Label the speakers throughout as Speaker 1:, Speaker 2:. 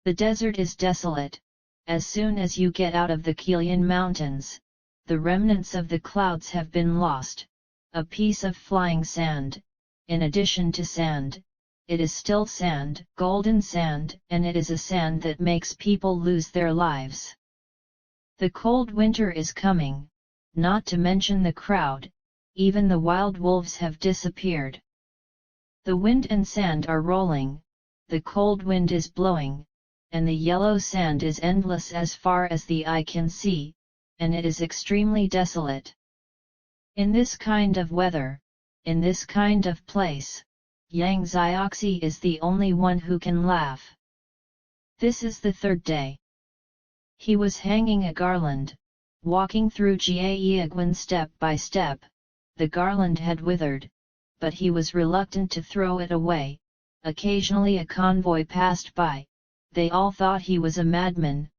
Speaker 1: The desert is desolate. As soon as you get out of the Qilian Mountains, the remnants of the clouds have been lost. A piece of flying sand. In addition to sand, it is still sand, golden sand, and it is a sand that makes people lose their lives. The cold winter is coming, not to mention the crowd, even the wild wolves have disappeared. The wind and sand are rolling, the cold wind is blowing, and the yellow sand is endless as far as the eye can see, and it is extremely desolate. In this kind of weather, in this kind of place, Yang Xiaoxie is the only one who can laugh. This is the third day. He was hanging a garland, walking through Jiaeguan step by step. The garland had withered, but he was reluctant to throw it away. Occasionally a convoy passed by. They all thought he was a madman,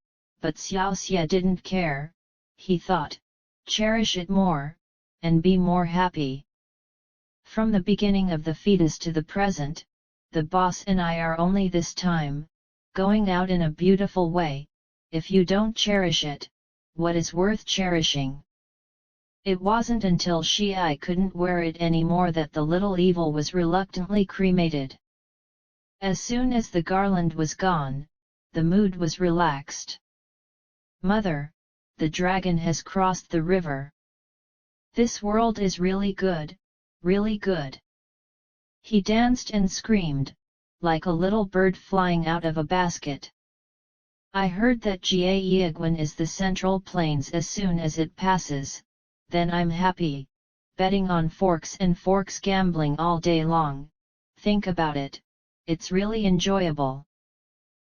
Speaker 1: but Xiaoxie didn't care. He thought, cherish it more, and be more happy. From the beginning of the fetus to the present, the boss and I are only this time, going out in a beautiful way. If you don't cherish it, what is worth cherishing? It wasn't until Xiai couldn't wear it anymore that the little evil was reluctantly cremated. As soon as the garland was gone, the mood was relaxed. Mother, the dragon has crossed the river. This world is really good, really good. He danced and screamed, like a little bird flying out of a basket. I heard that Jiaeguan is the central plains. As soon as it passes, then I'm happy, betting on forks and forks, gambling all day long. Think about it, it's really enjoyable.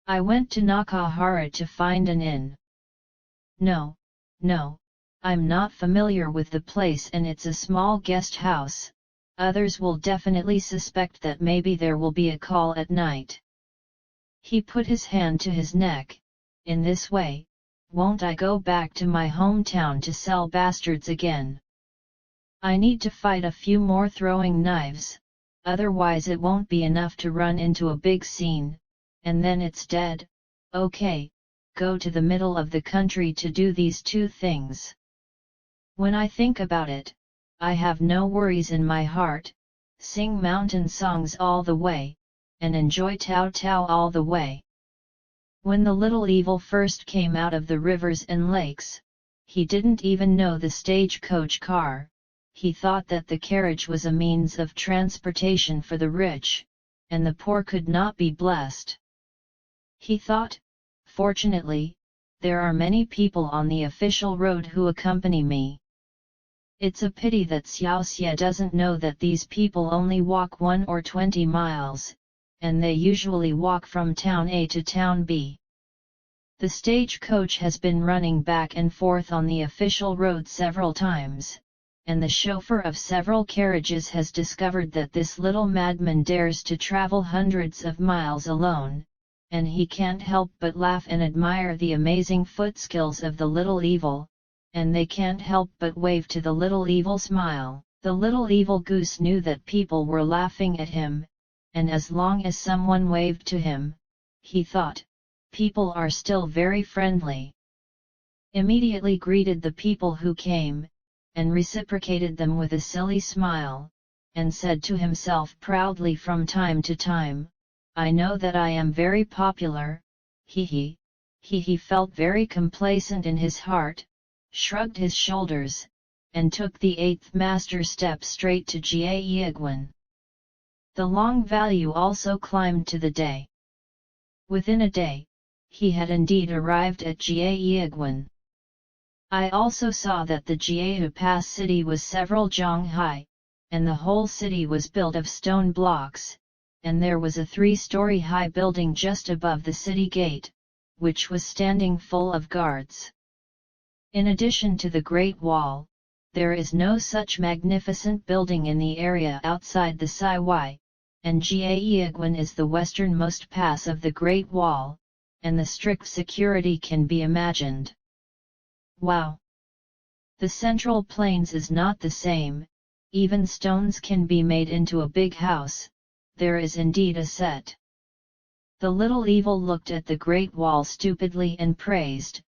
Speaker 1: I went to Nakahara to find an inn. No, I'm not familiar with the place and it's a small guest house. Others will definitely suspect that maybe there will be a call at night. He put his hand to his neck. In this way, won't I go back to my hometown to sell bastards again? I need to fight a few more throwing knives, otherwise it won't be enough to run into a big scene, and then it's dead. Okay, go to the middle of the country to do these two things. When I think about it, I have no worries in my heart. Sing mountain songs all the way, and enjoy Tao Tao all the way. When the little evil first came out of the rivers and lakes, he didn't even know the stagecoach car. He thought that the carriage was a means of transportation for the rich, and the poor could not be blessed. He thought, fortunately, there are many people on the official road who accompany me. It's a pity that Xiaoxie doesn't know that these people only walk 1 or 20 miles, and they usually walk from town A to town B. The stagecoach has been running back and forth on the official road several times, and the chauffeur of several carriages has discovered that this little madman dares to travel hundreds of miles alone, and he can't help but laugh and admire the amazing foot skills of the little evil, and they can't help but wave to the little evil smile. The little evil goose knew that people were laughing at him, and as long as someone waved to him, he thought, people are still very friendly. Immediately greeted the people who came, and reciprocated them with a silly smile, and said to himself proudly from time to time, I know that I am very popular, he felt very complacent in his heart, shrugged his shoulders, and took the 8th master step straight to Jiaeguan. The long value also climbed to the day. Within a day, he had indeed arrived at Jiaeguan. I also saw that the Jiaehu Pass city was several zhang high, and the whole city was built of stone blocks, and there was a 3-story high building just above the city gate, which was standing full of guards. In addition to the Great Wall, there is no such magnificent building in the area outside the Saiwai, and Jiaeguan is the westernmost pass of the Great Wall, and the strict security can be imagined. Wow! The Central Plains is not the same, even stones can be made into a big house, there is indeed a set. The little evil looked at the great wall stupidly and praised,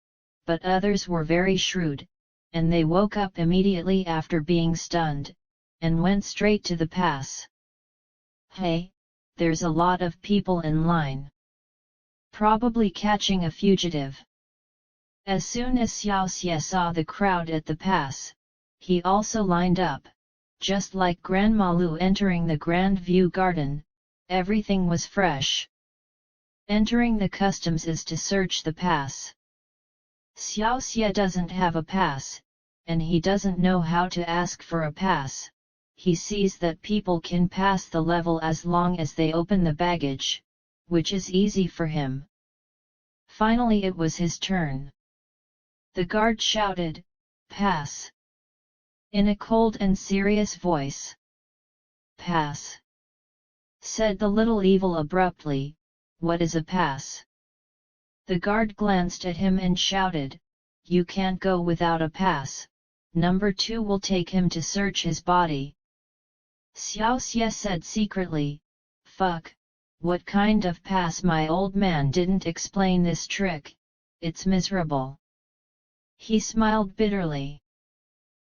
Speaker 1: but others were very shrewd, and they woke up immediately after being stunned, and went straight to the pass. Hey, there's a lot of people in line. Probably catching a fugitive. As soon as Xiaoxie saw the crowd at the pass, he also lined up, just like Grandma Lu entering the Grand View Garden. Everything was fresh. Entering the customs is to search the pass. Xiaoxie doesn't have a pass, and he doesn't know how to ask for a pass. He sees that people can pass the level as long as they open the baggage, which is easy for him. Finally it was his turn. The guard shouted, "Pass!" in a cold and serious voice. "Pass," said the little evil abruptly. "What is a pass?" The guard glanced at him and shouted, "You can't go without a pass. Number 2 will take him to search his body." Xiaoxie said secretly, "Fuck, what kind of pass? My old man didn't explain this trick, it's miserable." He smiled bitterly.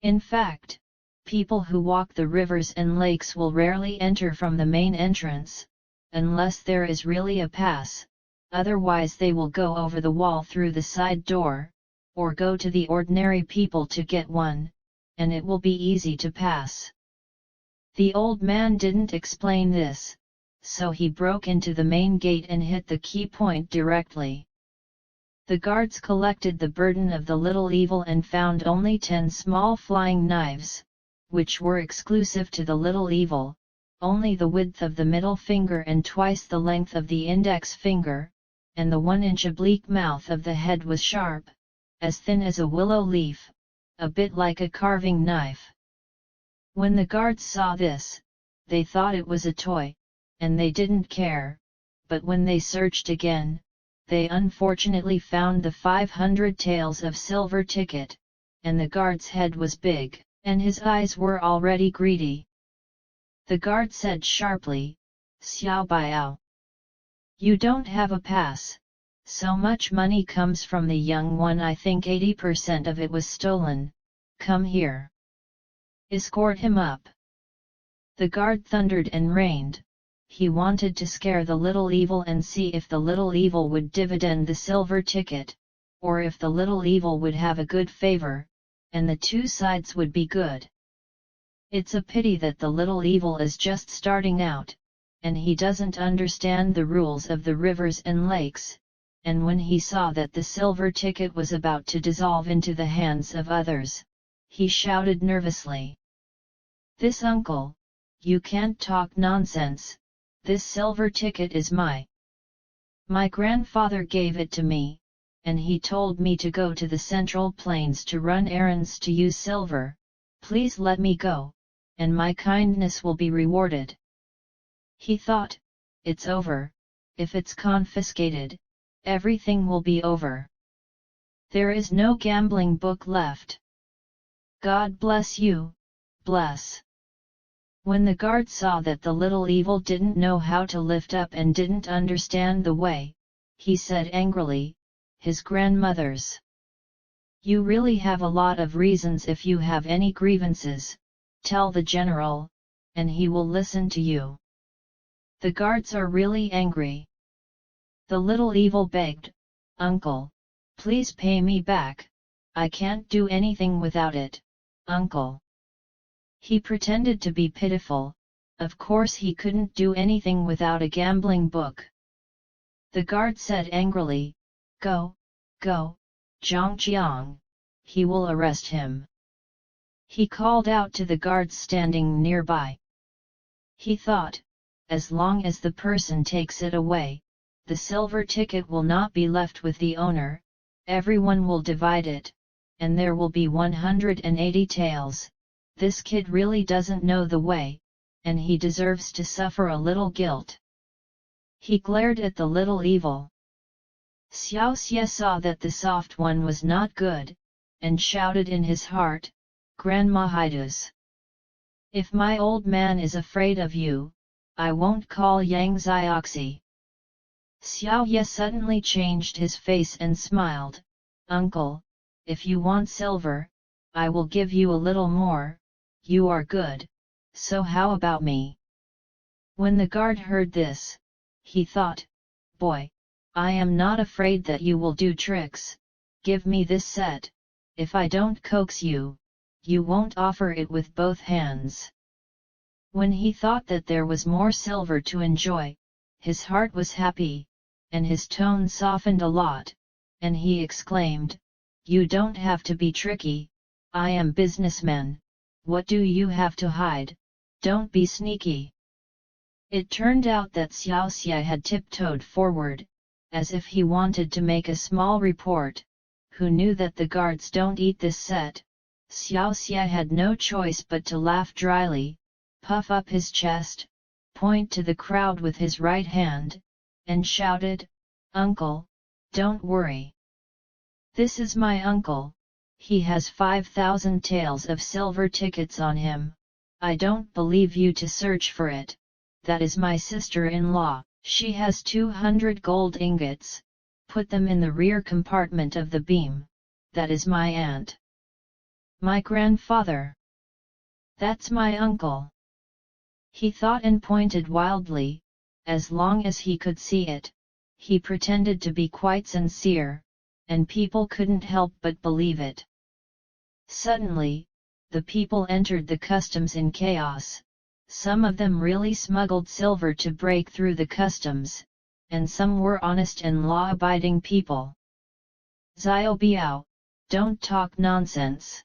Speaker 1: In fact, people who walk the rivers and lakes will rarely enter from the main entrance, unless there is really a pass, otherwise they will go over the wall through the side door, or go to the ordinary people to get one, and it will be easy to pass. The old man didn't explain this, so he broke into the main gate and hit the key point directly. The guards collected the burden of the little evil and found only 10 small flying knives, which were exclusive to the little evil, only the width of the middle finger and twice the length of the index finger, and the 1-inch oblique mouth of the head was sharp, as thin as a willow leaf, a bit like a carving knife. When the guards saw this, they thought it was a toy, and they didn't care, but when they searched again, they unfortunately found the 500 taels of silver ticket, and the guard's head was big, and his eyes were already greedy. The guard said sharply, "Xiao Biao, you don't have a pass, so much money comes from the young one. I think 80% of it was stolen, come here. Escort him up." The guard thundered and rained. He wanted to scare the little evil and see if the little evil would dividend the silver ticket, or if the little evil would have a good favor, and the two sides would be good. It's a pity that the little evil is just starting out, and he doesn't understand the rules of the rivers and lakes, and when he saw that the silver ticket was about to dissolve into the hands of others, he shouted nervously, "This uncle, you can't talk nonsense. This silver ticket is my grandfather gave it to me, and he told me to go to the Central Plains to run errands to use silver. Please let me go, and my kindness will be rewarded." He thought, it's over, if it's confiscated, everything will be over. There is no gambling book left. God bless you, bless. When the guard saw that the little evil didn't know how to lift up and didn't understand the way, he said angrily, "His grandmother's. You really have a lot of reasons. If you have any grievances, tell the general, and he will listen to you." The guards are really angry. The little evil begged, "Uncle, please pay me back, I can't do anything without it, uncle." He pretended to be pitiful, of course he couldn't do anything without a gambling book. The guard said angrily, "Go, go, Zhang, he will arrest him." He called out to the guards standing nearby. He thought, as long as the person takes it away, the silver ticket will not be left with the owner, everyone will divide it, and there will be 180 taels. This kid really doesn't know the way, and he deserves to suffer a little guilt. He glared at the little evil. Xiaoxie saw that the soft one was not good, and shouted in his heart, "Grandma Haidus, if my old man is afraid of you, I won't call Yang Xiaoxie." Xiaoye suddenly changed his face and smiled. Uncle, if you want silver, I will give you a little more. You are good, so how about me? When the guard heard this, he thought, boy, I am not afraid that you will do tricks. Give me this set. If I don't coax you, you won't offer it with both hands. When he thought that there was more silver to enjoy, his heart was happy, and his tone softened a lot, and he exclaimed, you don't have to be tricky, I am businessman, what do you have to hide? Don't be sneaky. It turned out that Xiaoxie had tiptoed forward, as if he wanted to make a small report. Who knew that the guards don't eat this set? Xiaoxie had no choice but to laugh dryly, puff up his chest, point to the crowd with his right hand, and shouted, Uncle, don't worry. This is my uncle, he has 5,000 taels of silver tickets on him, I don't believe you to search for it, that is my sister-in-law, she has 200 gold ingots, put them in the rear compartment of the beam, that is my aunt. My grandfather. That's my uncle. He thought and pointed wildly, as long as he could see it, he pretended to be quite sincere, and people couldn't help but believe it. Suddenly, the people entered the customs in chaos, some of them really smuggled silver to break through the customs, and some were honest and law-abiding people. Xiao Biao, don't talk nonsense.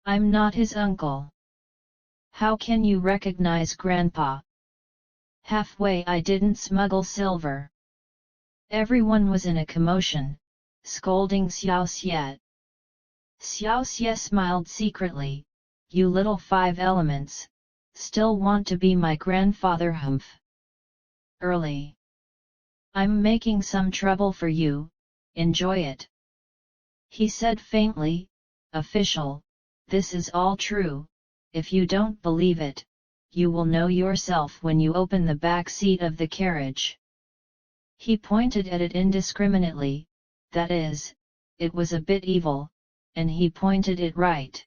Speaker 1: I'm not his uncle. How can you recognize Grandpa? Halfway I didn't smuggle silver. Everyone was in a commotion, scolding Xiaoxie. Xiaoxie smiled secretly, you little five elements, still want to be my grandfather humph. Early. I'm making some trouble for you, enjoy it. He said faintly, official, this is all true, if you don't believe it, you will know yourself when you open the back seat of the carriage. He pointed at it indiscriminately, that is, it was a bit evil, and he pointed it right.